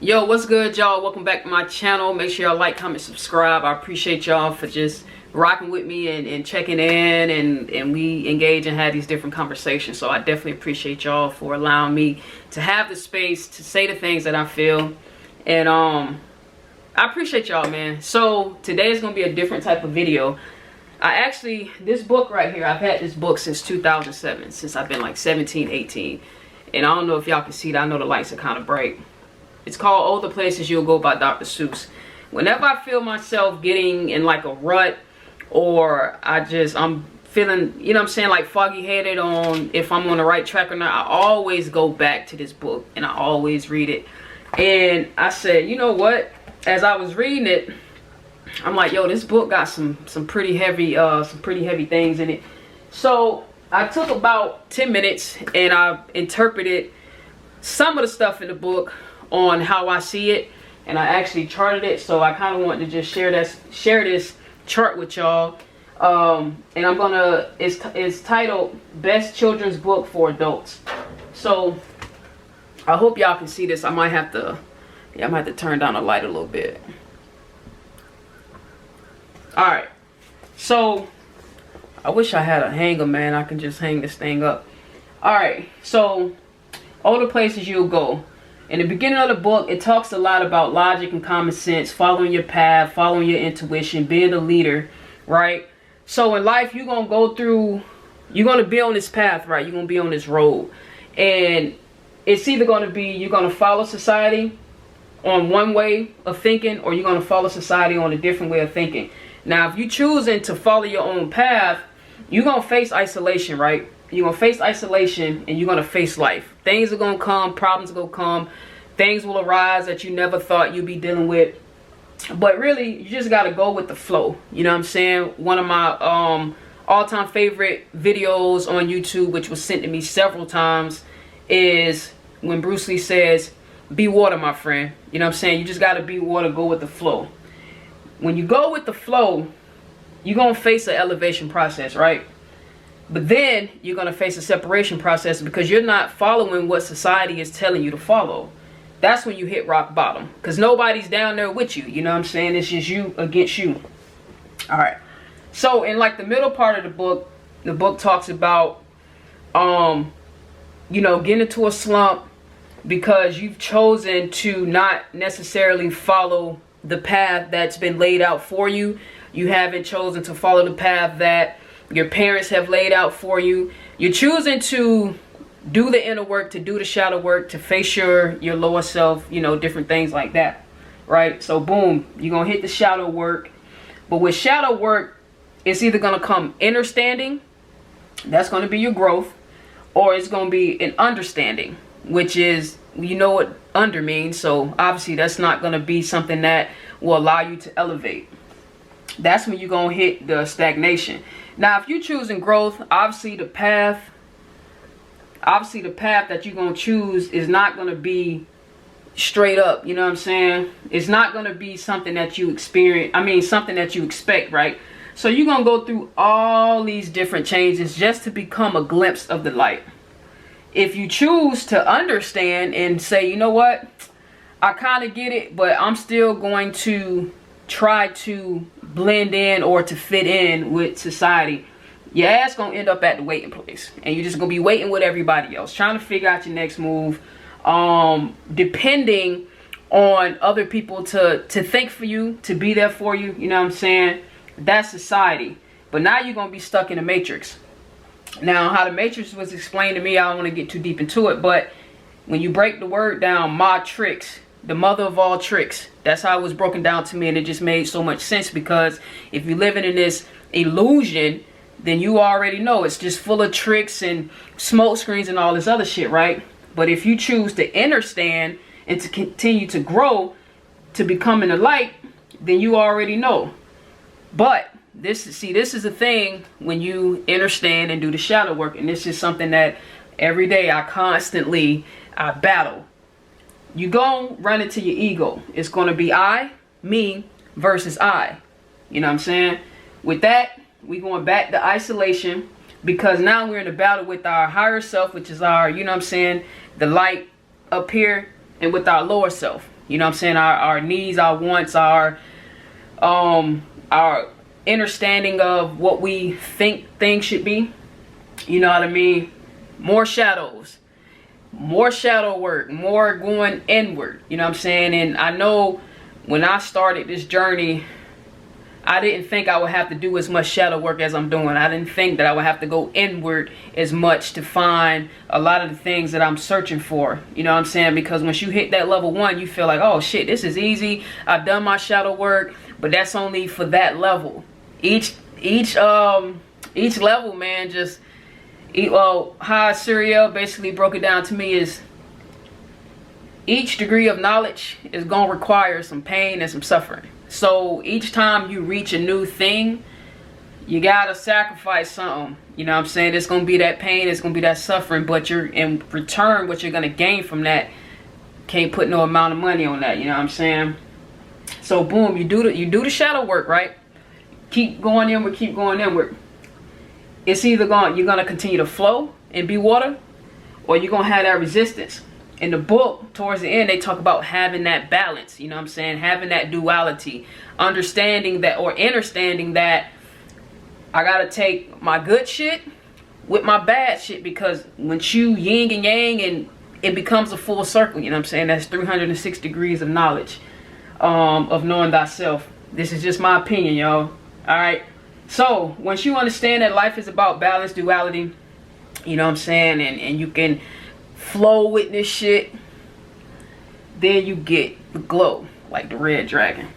Yo, what's good, y'all? Welcome back to my channel. Make sure y'all like, comment, subscribe. I appreciate y'all for just rocking with me and checking in, and we engage and have these different conversations. So I definitely appreciate y'all for allowing me to have the space to say the things that I feel. And I appreciate y'all, man. So today is gonna be a different type of video. This book right here, I've had this book since 2007, since I've been like 17, 18. And I don't know if y'all can see that. I know the lights are kind of bright. It's called All the Places You'll Go by Dr. Seuss. Whenever I feel myself getting in like a rut, or I'm feeling, you know what I'm saying, like foggy headed on if I'm on the right track or not, I always go back to this book and I always read it. And I said, you know what, as I was reading it, I'm like, yo, this book got some pretty heavy things in it. So I took about 10 minutes and I interpreted some of the stuff in the book on how I see it, and I actually charted it. So I kind of wanted to just share this chart with y'all. And I'm gonna, it's titled Best Children's Book for Adults. So I hope y'all can see this. I might have to turn down the light a little bit. All right, so I wish I had a hanger, man. I can just hang this thing up. All right, so All the Places You'll Go. In the beginning of the book, it talks a lot about logic and common sense, following your path, following your intuition, being a leader, right? So in life, you're going to be on this path, right? You're going to be on this road. And it's either going to be, you're going to follow society on one way of thinking, or you're going to follow society on a different way of thinking. Now, if you're choosing to follow your own path, you're going to face isolation, right? You're going to face isolation and you're going to face life. Things are going to come, problems are going to come, things will arise that you never thought you'd be dealing with. But really, you just got to go with the flow. You know what I'm saying? One of my all-time favorite videos on YouTube, which was sent to me several times, is when Bruce Lee says, be water, my friend. You know what I'm saying? You just got to be water, go with the flow. When you go with the flow, you're going to face an elevation process, right? But then you're going to face a separation process because you're not following what society is telling you to follow. That's when you hit rock bottom, because nobody's down there with you. You know what I'm saying? It's just you against you. All right. So in like the middle part of the book talks about, you know, getting into a slump because you've chosen to not necessarily follow the path that's been laid out for you. You haven't chosen to follow the path that your parents have laid out for you. You're choosing to do the inner work, to do the shadow work, to face your lower self, you know, different things like that, right? So boom, you're going to hit the shadow work. But with shadow work, it's either going to come understanding, that's going to be your growth, or it's going to be an understanding, which is, you know what under means. So obviously that's not going to be something that will allow you to elevate. That's when you're going to hit the stagnation. Now, if you're choosing growth, obviously the path that you're going to choose is not going to be straight up. You know what I'm saying? It's not going to be something that you something that you expect, right? So you're going to go through all these different changes just to become a glimpse of the light. If you choose to understand and say, you know what, I kind of get it, but I'm still going to try to blend in or to fit in with society, your ass gonna end up at the waiting place, and you're just gonna be waiting with everybody else, trying to figure out your next move, depending on other people to think for you, to be there for you. You know what I'm saying? That's society. But now you're gonna be stuck in the matrix. Now, how the matrix was explained to me, I don't want to get too deep into it, but when you break the word down, matrix, the mother of all tricks, that's how it was broken down to me, and it just made so much sense, because if you're living in this illusion, then you already know it's just full of tricks and smoke screens and all this other shit, right? But if you choose to understand and to continue to grow, to become in the light, then you already know. But this is a thing when you understand and do the shadow work, and this is something that every day I battle. You gon' run into your ego. It's gonna be I, me versus I. You know what I'm saying? With that, we going back to isolation, because now we're in a battle with our higher self, which is our, you know what I'm saying, the light up here, and with our lower self. You know what I'm saying? Our needs, our wants, our understanding of what we think things should be. You know what I mean? More shadows, more shadow work, more going inward. You know what I'm saying? And I know when I started this journey, I didn't think I would have to do as much shadow work as I'm doing. I didn't think that I would have to go inward as much to find a lot of the things that I'm searching for. You know what I'm saying? Because once you hit that level 1, you feel like, oh shit, this is easy. I've done my shadow work, but that's only for that level. Each level, man, just how Syria basically broke it down to me is each degree of knowledge is gonna require some pain and some suffering. So each time you reach a new thing, you gotta sacrifice something. You know what I'm saying? It's gonna be that pain, it's gonna be that suffering, but you're in return, what you're gonna gain from that, can't put no amount of money on that. You know what I'm saying? So boom, you do the shadow work, right? Keep going inward, keep going inward. It's either you're gonna continue to flow and be water, or you're gonna have that resistance. In the book, towards the end, they talk about having that balance, you know what I'm saying? Having that duality, understanding that I gotta take my good shit with my bad shit, because once you yin and yang, and it becomes a full circle, you know what I'm saying? That's 306 degrees of knowledge, of knowing thyself. This is just my opinion, y'all. Alright? So, once you understand that life is about balance, duality, you know what I'm saying? And you can flow with this shit, then you get the glow like the red dragon.